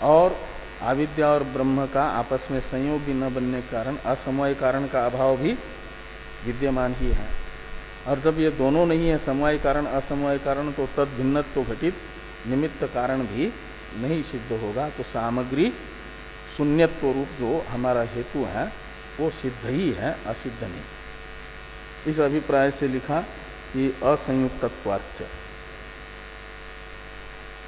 A: और अविद्या और ब्रह्म का आपस में संयोग भी न बनने के कारण असमवायी कारण का अभाव भी विद्यमान ही है। और जब ये दोनों नहीं है, समवायी कारण असमवायी कारण, तो तद भिन्नत्व घटित निमित्त कारण भी नहीं सिद्ध होगा। तो सामग्री शून्यत्व रूप जो हमारा हेतु है वो सिद्ध ही है, असिद्ध नहीं। इस अभिप्राय से लिखा कि असंयुक्तत्वाच्च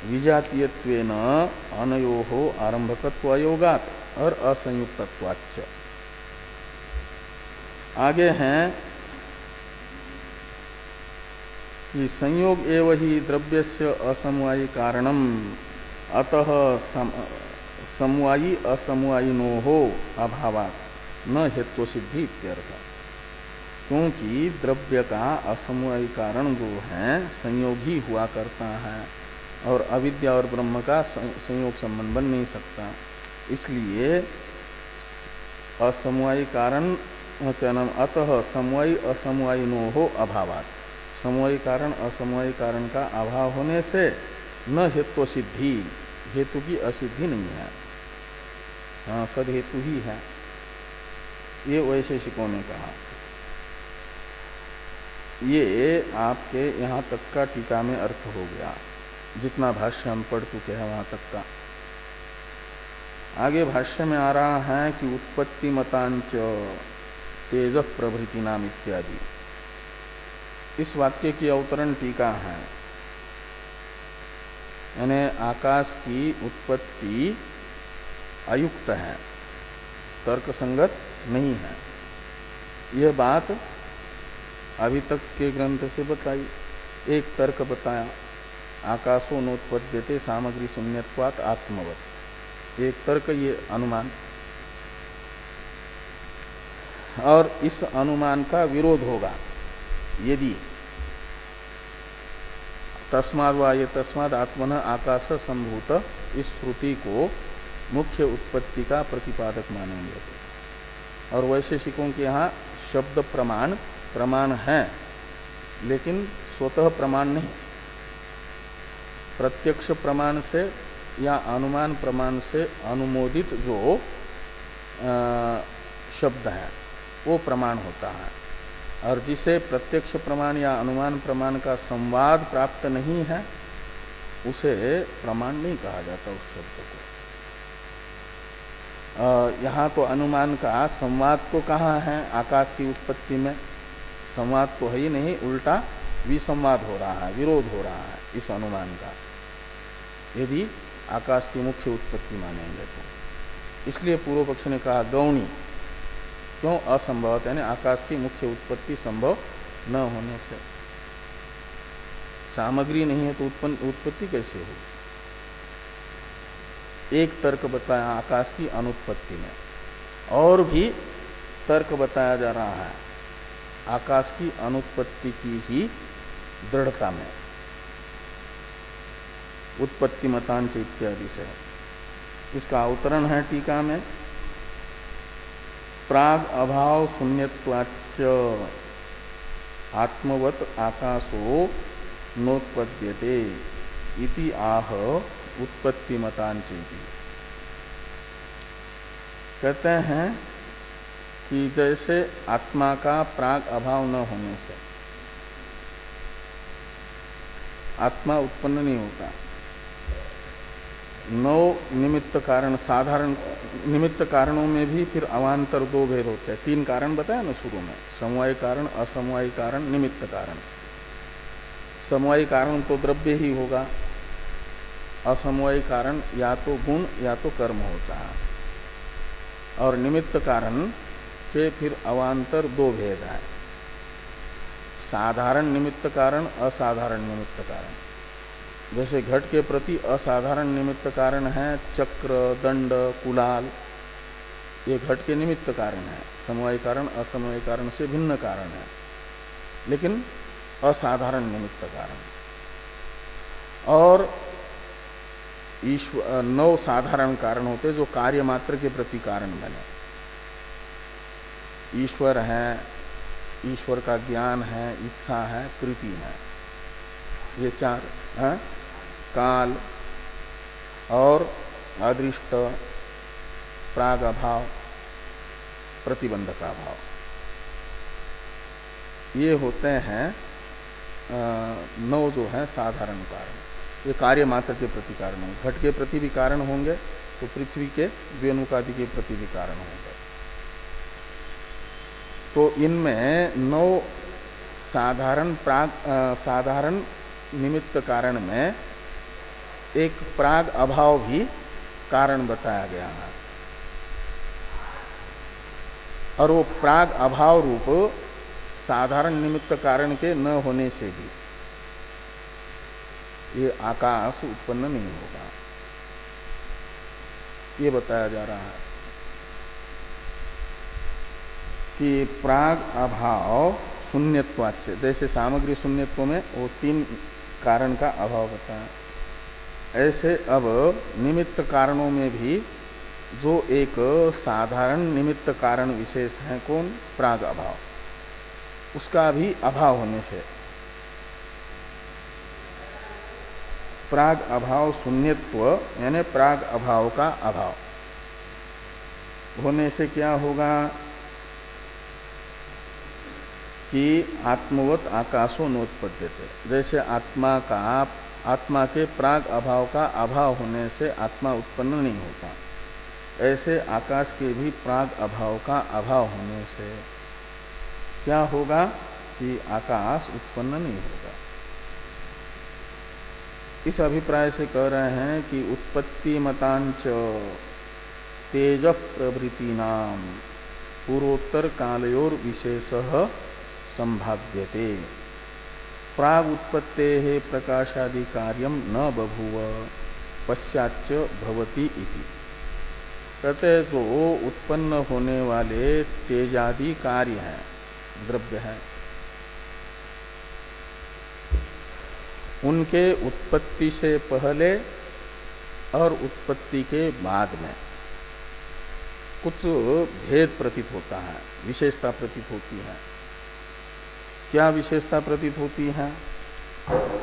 A: विजातीयत्वेन अनयोहो आरंभकत्व अयोगात् और असंयुक्तत्वाच्च। आगे हैं कि संयोग एव ही द्रव्यस्य असमवायी कारणम अतः समवायी असमवायिनोहो अभावात् न हेतु सिद्धि इत्यर्थ। क्योंकि द्रव्य का असमवायी कारण जो है संयोग ही हुआ करता है, और अविद्या और ब्रह्म का संयोग संबंध बन नहीं सकता, इसलिए असमवायी कारण क्या नाम, अतः समवायी असमवायिनोहो अभावात्, समवायी कारण असमवायी कारण का अभाव होने से न हेतु सिद्धि, हेतु की असिद्धि नहीं है, हाँ सद हेतु ही है। ये वैशेषिकों ने कहा। ये आपके यहां तक का टीका में अर्थ हो गया, जितना भाष्य हम पढ़ चुके हैं वहां तक का। आगे भाष्य में आ रहा है कि उत्पत्ति मतांच तेज प्रभृति नाम इत्यादि, इस वाक्य की अवतरण टीका है। यानी आकाश की उत्पत्ति अयुक्त है, तर्क संगत नहीं है। यह बात अभी तक के ग्रंथ से बताई। एक तर्क बताया, आकाशो नोत्पद्यते सामग्री शून्यत्वात् आत्मवत्, एक तर्क ये अनुमान। और इस अनुमान का विरोध होगा यदि तस्माद् वा ये तस्माद् आत्मनः आकाश संभूत इस श्रुति को मुख्य उत्पत्ति का प्रतिपादक मानेंगे। और वैशेषिकों के यहाँ शब्द प्रमाण है, लेकिन स्वतः प्रमाण नहीं। प्रत्यक्ष प्रमाण से या अनुमान प्रमाण से अनुमोदित जो शब्द है वो प्रमाण होता है। और जिसे प्रत्यक्ष प्रमाण या अनुमान प्रमाण का संवाद प्राप्त नहीं है उसे प्रमाण नहीं कहा जाता उस शब्द को। यहाँ तो अनुमान का संवाद तो कहाँ है? आकाश की उत्पत्ति में संवाद तो है ही नहीं, उल्टा विसंवाद हो रहा है, विरोध हो रहा है इस अनुमान का, यदि आकाश की मुख्य उत्पत्ति मानेंगे तो। इसलिए पूर्व पक्ष ने कहा गौणी, क्यों? असंभव, यानी आकाश की मुख्य उत्पत्ति संभव न होने से। सामग्री नहीं है तो उत्पत्ति कैसे होगी? एक तर्क बताया आकाश की अनुत्पत्ति में, और भी तर्क बताया जा रहा है आकाश की अनुत्पत्ति की ही दृढ़ता में, उत्पत्ति मतांच इत्यादि से। इसका अवतरण है टीका में, प्राग अभाव शून्यत्वाच्च आत्मवत आकाशो नोत्पद्यते इति आह उत्पत्ति मतांचेति। कहते हैं कि जैसे आत्मा का प्राग अभाव न होने से आत्मा उत्पन्न नहीं होता। 9 निमित्त कारण, साधारण निमित्त कारणों में भी फिर अवान्तर 2 भेद होते हैं। 3 कारण बताया ना शुरू में, समवायी कारण, असमवायी कारण, निमित्त कारण। समवायी कारण तो द्रव्य ही होगा, असमवायी कारण या तो गुण या तो कर्म होता है, और निमित्त कारण के फिर अवान्तर 2 भेद है, साधारण निमित्त कारण, असाधारण निमित्त कारण। जैसे घट के प्रति असाधारण निमित्त कारण है चक्र, दंड, कुलाल, ये घट के निमित्त कारण है, समवायी कारण असमवायी कारण से भिन्न कारण है, लेकिन असाधारण निमित्त कारण। और 9 साधारण कारण होते जो कार्य मात्र के प्रति कारण बने। ईश्वर है, ईश्वर का ज्ञान है, इच्छा है, कृति है, ये 4 है। काल और अदृष्ट, प्राग अभाव, प्रतिबंधक अभाव, ये होते हैं 9 जो है साधारण कारण। ये कार्य मात्र के प्रति कारण होंगे, घट के प्रति भी कारण होंगे तो पृथ्वी के द्व्यनुकादि के प्रति भी कारण होंगे। तो इनमें 9 साधारण निमित्त कारण में एक प्राग अभाव भी कारण बताया गया है, और वो प्राग अभाव रूप साधारण निमित्त कारण के न होने से भी ये आकाश उत्पन्न नहीं होगा, ये बताया जा रहा है कि प्राग अभाव शून्यत्वाच्च, जैसे सामग्री शून्यत्व में वो 3 कारण का अभाव बताया, ऐसे अब निमित्त कारणों में भी जो एक साधारण निमित्त कारण विशेष है, कौन? प्राग अभाव, उसका भी अभाव होने से, प्राग अभाव शून्यत्व यानी प्राग अभाव का अभाव होने से क्या होगा कि आत्मवत आकाशो नोत्पद्यते। जैसे आत्मा के प्राग अभाव का अभाव होने से आत्मा उत्पन्न नहीं होता, ऐसे आकाश के भी प्राग अभाव का अभाव होने से क्या होगा कि आकाश उत्पन्न नहीं होगा। इस अभिप्राय से कह रहे हैं कि उत्पत्ति मतांच तेज प्रभृति नाम पूर्वोत्तर कालयोर विशेष संभाव्यते प्राग उत्पत्ते प्रकाशादि कार्यम न बभूव पश्चाच्च भवति इति। कहते जो उत्पन्न होने वाले तेजादि कार्य हैं, द्रव्य है, उनके उत्पत्ति से पहले और उत्पत्ति के बाद में कुछ भेद प्रतीत होता है, विशेषता प्रतीत होती है। क्या विशेषता प्रतीत होती है?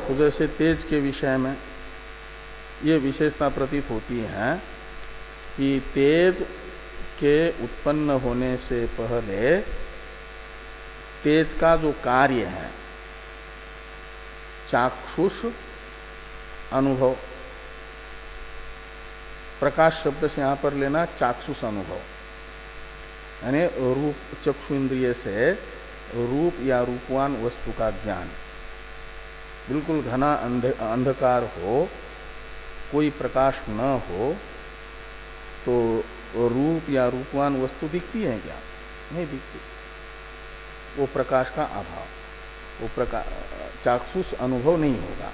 A: तो जैसे तेज के विषय में ये विशेषता प्रतीत होती है कि तेज के उत्पन्न होने से पहले तेज का जो कार्य है चाक्षुष अनुभव, प्रकाश शब्द से यहां पर लेना चाक्षुष अनुभव, यानी रूप चक्षु इंद्रिय से रूप या रूपवान वस्तु का ज्ञान। बिल्कुल घना अंधकार हो, कोई प्रकाश न हो, तो रूप या रूपवान वस्तु दिखती है क्या? नहीं दिखती। वो प्रकाश का अभाव, वो चाक्षुष अनुभव नहीं होगा।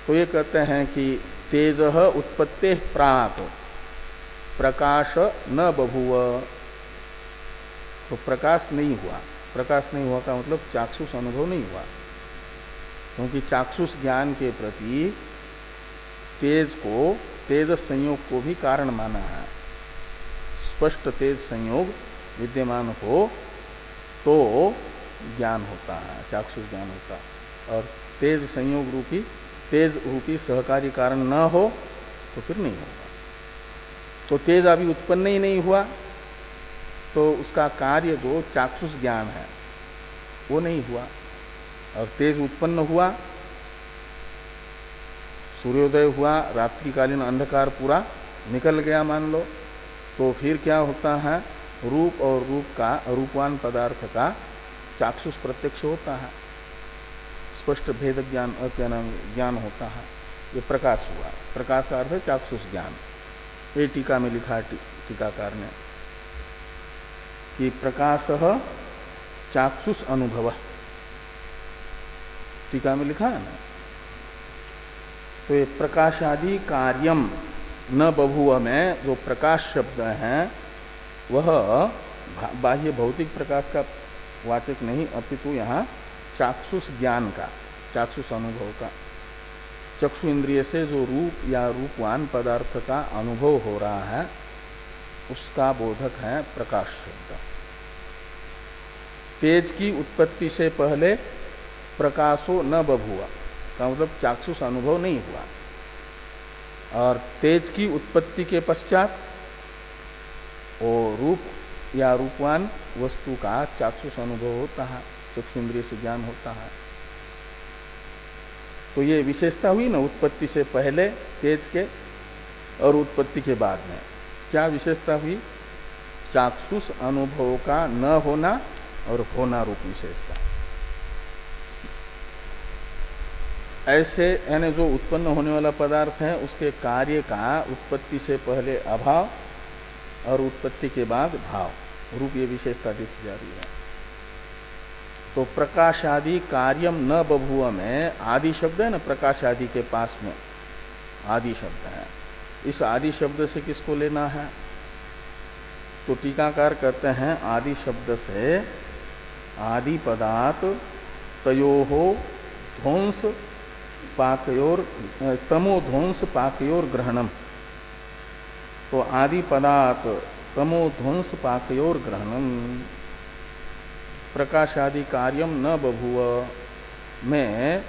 A: तो ये कहते हैं कि तेज उत्पत्ते प्राक प्रकाश न बभूव, तो प्रकाश नहीं हुआ। प्रकाश नहीं हुआ का मतलब चाक्षुष अनुभव नहीं हुआ, क्योंकि चाक्षुष ज्ञान के प्रति तेज को, तेज संयोग को भी कारण माना है। स्पष्ट तेज संयोग विद्यमान हो तो ज्ञान होता है, चाक्षुष ज्ञान होता है, और तेज संयोग रूपी, तेज रूपी सहकारी कारण न हो तो फिर नहीं होगा। तो तेज अभी उत्पन्न ही नहीं हुआ, तो उसका कार्य जो चाक्षुष ज्ञान है वो नहीं हुआ। और तेज उत्पन्न हुआ, सूर्योदय हुआ, रात्रिकालीन अंधकार पूरा निकल गया मान लो, तो फिर क्या होता है? रूप और रूप का, रूपवान पदार्थ का चाक्षुष प्रत्यक्ष होता है, स्पष्ट भेद ज्ञान ज्ञान होता है। ये प्रकाश हुआ। प्रकाश का अर्थ है चाक्षुष ज्ञान। ये टीका में लिखा टीकाकार ने कि प्रकाश चाक्षुष अनुभव, टीका में लिखा है ना। तो ये प्रकाशादि कार्यम न बभूव में जो प्रकाश शब्द है वह बाह्य भौतिक प्रकाश का वाचक नहीं, अपितु यहाँ चाक्षुष ज्ञान का, चाक्षुष अनुभव का, चक्षु इंद्रिय से जो रूप या रूपवान पदार्थ का अनुभव हो रहा है उसका बोधक है प्रकाश शब्द। तेज की उत्पत्ति से पहले प्रकाशो न बभूवा का मतलब चाक्षुष अनुभव नहीं हुआ, और तेज की उत्पत्ति के पश्चात वो रूप या रूपवान वस्तु का चाक्षुष अनुभव होता है, चक्षु इंद्रिय से ज्ञान होता है। तो ये विशेषता हुई ना उत्पत्ति से पहले तेज के और उत्पत्ति के बाद में। क्या विशेषता हुई? चाक्षुष अनुभव का न होना और होना रूप विशेषता। ऐसे यानी जो उत्पन्न होने वाला पदार्थ है उसके कार्य का उत्पत्ति से पहले अभाव और उत्पत्ति के बाद भाव रूप, ये विशेषता देखी जा रही है। तो प्रकाशादि कार्यम न बभूव में आदि शब्द है ना, प्रकाशादि के पास में आदि शब्द है। इस आदि शब्द से किसको लेना है? तो टीकाकार कहते हैं आदि शब्द से आदि पदार्थ तयोहो ध्वंस पाकयोर, तमो ध्वंस पाकयोर ग्रहणम। तो आदि पदार्थ तमो ध्वंस पाकयोर ग्रहणम प्रकाशादि कार्यम न बभूव में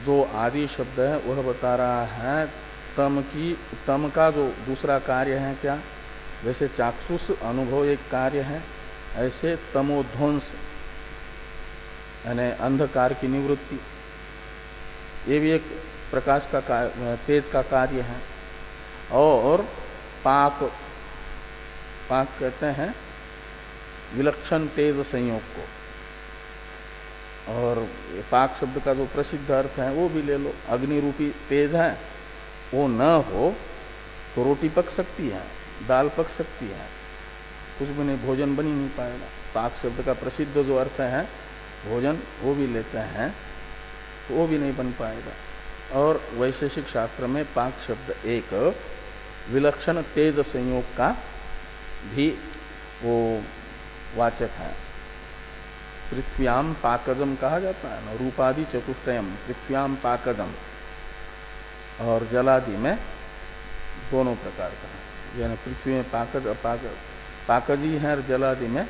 A: जो आदि शब्द है वह बता रहा है तम का जो दूसरा कार्य है क्या? जैसे चाक्षुष अनुभव एक कार्य है, ऐसे तमोध्वंस यानी अंधकार की निवृत्ति, ये भी एक प्रकाश का तेज का कार्य है। और पाक, पाक कहते हैं विलक्षण तेज संयोग को, और पाक शब्द का जो प्रसिद्ध अर्थ है वो भी ले लो, अग्नि रूपी तेज है वो न हो तो रोटी पक सकती है, दाल पक सकती है, कुछ भी नहीं, भोजन बन ही नहीं पाएगा। पाक शब्द का प्रसिद्ध जो अर्थ है भोजन, वो भी लेते हैं तो वो भी नहीं बन पाएगा। और वैशेषिक शास्त्र में पाक शब्द एक विलक्षण तेज संयोग का भी वो वाचक है। पृथ्व्याम पाकजम कहा जाता है ना, रूपादि चतुष्टयम पृथ्व्याम पाकजम, और जलादि में दोनों प्रकार का है, यानी पृथ्वी में पाकज अपाकज, पाकज ही है, और जलादि में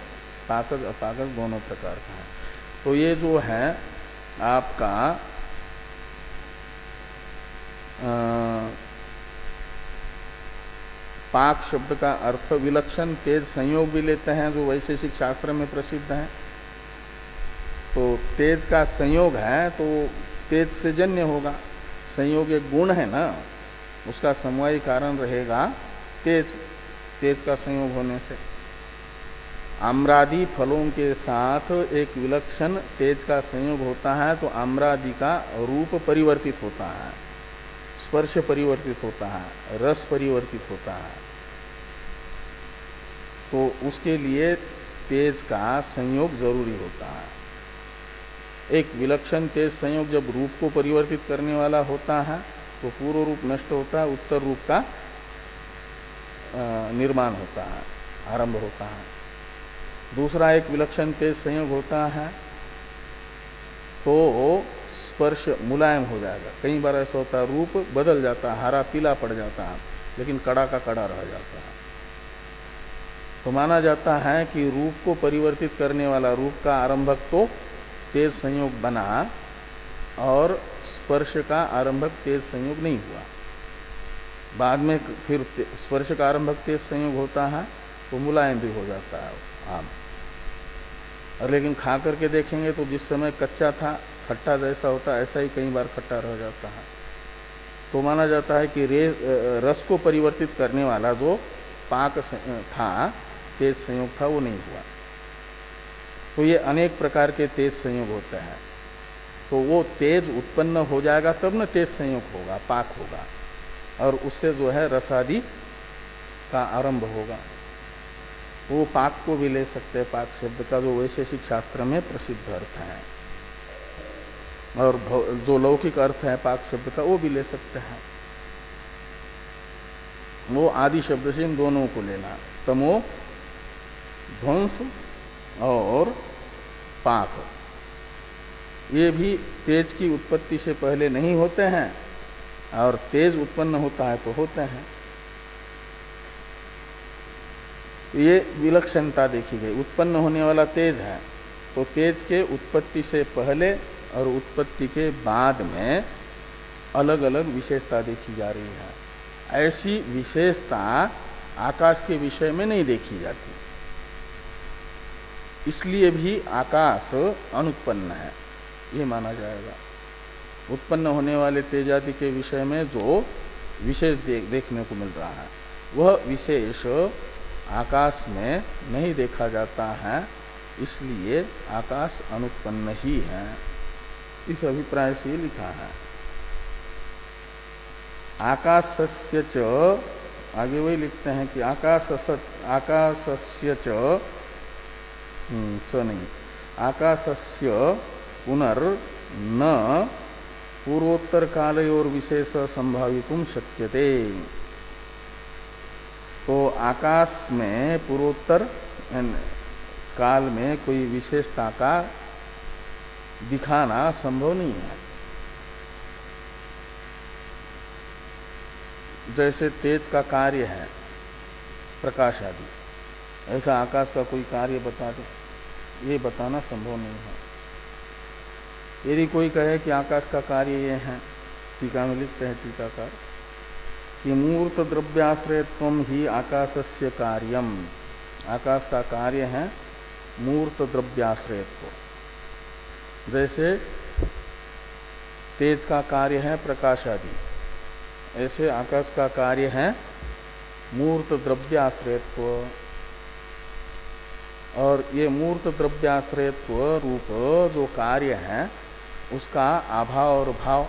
A: पाकज अपाकज दोनों प्रकार का है। तो ये जो है आपका पाक शब्द का अर्थ विलक्षण तेज संयोग भी लेते हैं, जो वैशेषिक शास्त्र में प्रसिद्ध है। तो तेज का संयोग है तो तेज से जन्य होगा, संयोग एक गुण है ना, उसका समवायी कारण रहेगा तेज, तेज का संयोग होने से। आम्रादि फलों के साथ एक विलक्षण तेज का संयोग होता है तो आम्रादि का रूप परिवर्तित होता है, स्पर्श परिवर्तित होता है, रस परिवर्तित होता है। तो उसके लिए तेज का संयोग जरूरी होता है। एक विलक्षण तेज संयोग जब रूप को परिवर्तित करने वाला होता है तो पूर्व रूप नष्ट होता है, उत्तर रूप का निर्माण होता है, आरंभ होता है। दूसरा एक विलक्षण तेज संयोग होता है तो स्पर्श मुलायम हो जाएगा। कई बार ऐसा होता है रूप बदल जाता है, हरा पीला पड़ जाता है, लेकिन कड़ा का कड़ा रह जाता है। तो माना जाता है कि रूप को परिवर्तित करने वाला रूप का आरंभक तो तेज संयोग बना और स्पर्श का आरंभक तेज संयोग नहीं हुआ। बाद में फिर स्पर्श का आरंभक तेज संयोग होता है तो मुलायम भी हो जाता है आम। और लेकिन खा करके देखेंगे तो जिस समय कच्चा था खट्टा जैसा होता है, ऐसा ही कई बार खट्टा रह जाता है। तो माना जाता है कि रस को परिवर्तित करने वाला जो पाक था, तेज संयोग था, वो नहीं हुआ। तो ये अनेक प्रकार के तेज संयोग होते हैं। तो वो तेज उत्पन्न हो जाएगा तब न तेज संयोग होगा, पाक होगा, और उससे जो है रसादि का आरंभ होगा। वो पाक को भी ले सकते हैं, पाक शब्द का जो वैशेषिक शास्त्र में प्रसिद्ध अर्थ है, और जो लौकिक अर्थ है पाक शब्द का वो भी ले सकते हैं। वो आदि शब्द से इन दोनों को लेना, तमो ध्वंस और पाक, ये भी तेज की उत्पत्ति से पहले नहीं होते हैं, और तेज उत्पन्न होता है तो होते हैं। ये विलक्षणता देखी गई। उत्पन्न होने वाला तेज है तो तेज के उत्पत्ति से पहले और उत्पत्ति के बाद में अलग अलग विशेषता देखी जा रही है। ऐसी विशेषता आकाश के विषय में नहीं देखी जाती, इसलिए भी आकाश अनुत्पन्न है, ये माना जाएगा। उत्पन्न होने वाले तेज आदि के विषय में जो विशेष देखने को मिल रहा है, वह विशेष आकाश में नहीं देखा जाता है, इसलिए आकाश अनुत्पन्न ही है। इस अभिप्राय से लिखा है। आकाशस्य च, आगे वही लिखते हैं कि आकाशस्य च नहीं, आकाशस्य पुनर्न पूर्वोत्तर कालयोर विशेष संभावितुम शक्यते। तो आकाश में पूर्वोत्तर काल में कोई विशेषता का दिखाना संभव नहीं है। जैसे तेज का कार्य है प्रकाश आदि, ऐसा आकाश का कोई कार्य बता दे, ये बताना संभव नहीं है। यदि कोई कहे कि आकाश का कार्य ये है, टीका में लिखते हैं टीकाकार कि मूर्त द्रव्याश्रयत्वम ही आकाशस्य कार्यम, आकाश का कार्य है मूर्त द्रव्याश्रयत्व। जैसे तेज का कार्य है प्रकाश आदि, ऐसे आकाश का कार्य है मूर्त द्रव्याश्रयत्व। और ये मूर्त द्रव्याश्रयत्व रूप जो कार्य है उसका अभाव और भाव,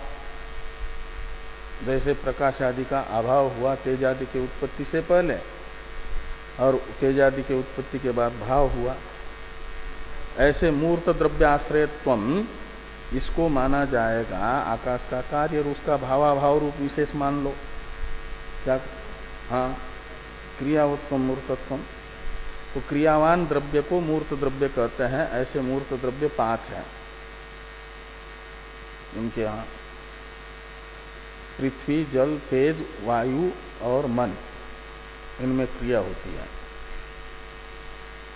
A: जैसे प्रकाश आदि का अभाव हुआ तेज आदि की उत्पत्ति से पहले और तेज आदि के उत्पत्ति के बाद भाव हुआ, ऐसे मूर्त द्रव्याश्रयत्वम इसको माना जाएगा आकाश का कार्य और उसका भावाभाव रूप विशेष मान लो। क्या? हाँ, क्रियावत्व मूर्तत्व। तो क्रियावान द्रव्य को मूर्त द्रव्य कहते हैं। ऐसे मूर्त द्रव्य 5 हैं इनके यहां, पृथ्वी, जल, तेज, वायु और मन, इनमें क्रिया होती है।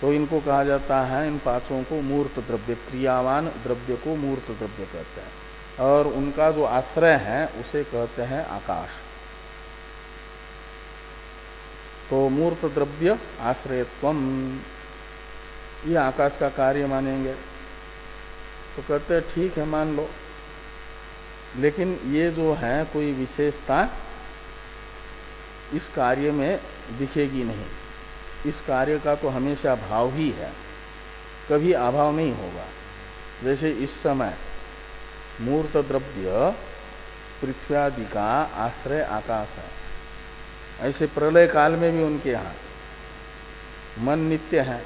A: तो इनको कहा जाता है, इन 5 को मूर्त द्रव्य, क्रियावान द्रव्य को मूर्त द्रव्य कहते हैं। और उनका जो आश्रय है उसे कहते हैं आकाश। तो मूर्त द्रव्य आश्रयत्वम, ये आकाश का कार्य मानेंगे। तो कहते हैं ठीक है मान लो, लेकिन ये जो है कोई विशेषता इस कार्य में दिखेगी नहीं। इस कार्य का तो हमेशा भाव ही है, कभी अभाव नहीं होगा। जैसे इस समय मूर्त द्रव्य पृथ्वी आदि का आश्रय आकाश है, ऐसे प्रलय काल में भी उनके यहां मन नित्य है।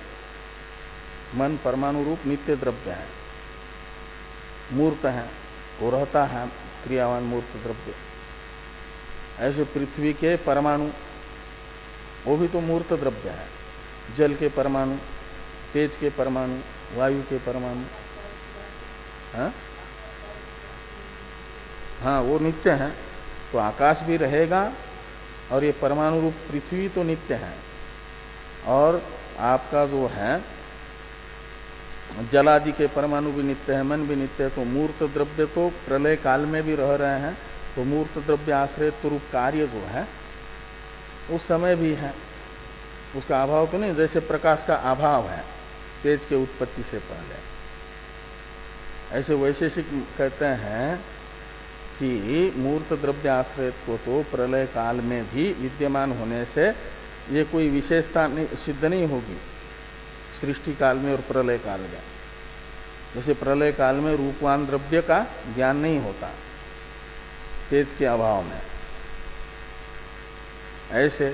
A: मन परमाणु रूप नित्य द्रव्य है, मूर्त है, वो रहता है क्रियावान मूर्त द्रव्य। ऐसे पृथ्वी के परमाणु वो भी तो मूर्त द्रव्य है, जल के परमाणु, तेज के परमाणु, वायु के परमाणु। हाँ, वो नित्य है। तो आकाश भी रहेगा और ये परमाणु रूप पृथ्वी तो नित्य है। और आपका जो है जलादि के परमाणु भी नित्य है, मन भी नित्य है। तो मूर्त द्रव्य तो प्रलय काल में भी रह रहे हैं। तो मूर्त द्रव्य आश्रय रूप कार्य जो है उस समय भी है, उसका अभाव तो नहीं। जैसे प्रकाश का अभाव है तेज के उत्पत्ति से पहले, ऐसे वैशेषिक कहते हैं कि मूर्त द्रव्य आश्रयत्व तो प्रलय काल में भी विद्यमान होने से ये कोई विशेषता सिद्ध नहीं होगी सृष्टि काल में और प्रलय काल में। जैसे प्रलय काल में रूपवान द्रव्य का ज्ञान नहीं होता तेज के अभाव में, ऐसे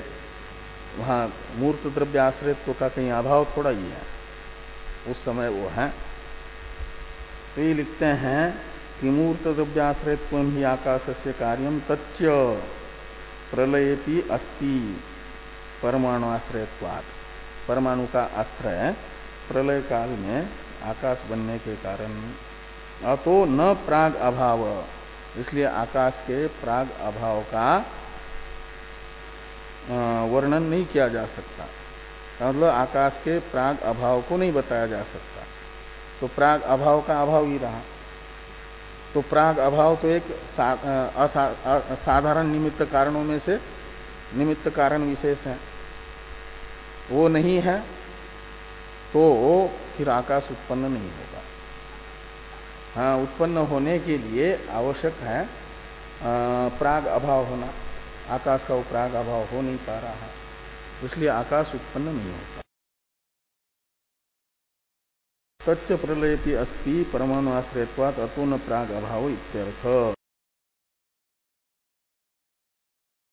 A: वहां मूर्त द्रव्य आश्रयत्व का कहीं अभाव थोड़ा ही है, उस समय वो है। तो ये लिखते हैं कि मूर्त द्रव्य आश्रयत्व ही आकाशस्य कार्यम तच्च प्रलयेपि अस्ति परमाणु आश्रयत्वात्। परमाणु का आश्रय प्रलय काल में आकाश बनने के कारण अतो न प्राग अभाव, इसलिए आकाश के प्राग अभाव का वर्णन नहीं किया जा सकता। मतलब आकाश के प्राग अभाव को नहीं बताया जा सकता। तो प्राग अभाव का अभाव ही रहा। तो प्राग अभाव तो एक साधारण निमित्त कारणों में से निमित्त कारण विशेष है, वो नहीं है तो फिर आकाश उत्पन्न नहीं होगा। हाँ, उत्पन्न होने के लिए आवश्यक है प्राग अभाव होना। आकाश का वो प्राग अभाव हो नहीं पा रहा है, इसलिए आकाश उत्पन्न नहीं होता। तच्च प्रलयति अस्ति परमाणु आश्रयत्वात् अतो न प्राग अभाव इत्यर्थ।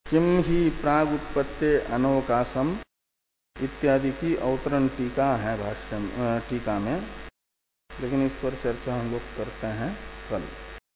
A: किम ही प्राग उत्पत्ति अनवकाशम इत्यादि की अवतरण टीका है भाष्य टीका में, लेकिन इस पर चर्चा हम लोग करते हैं कल।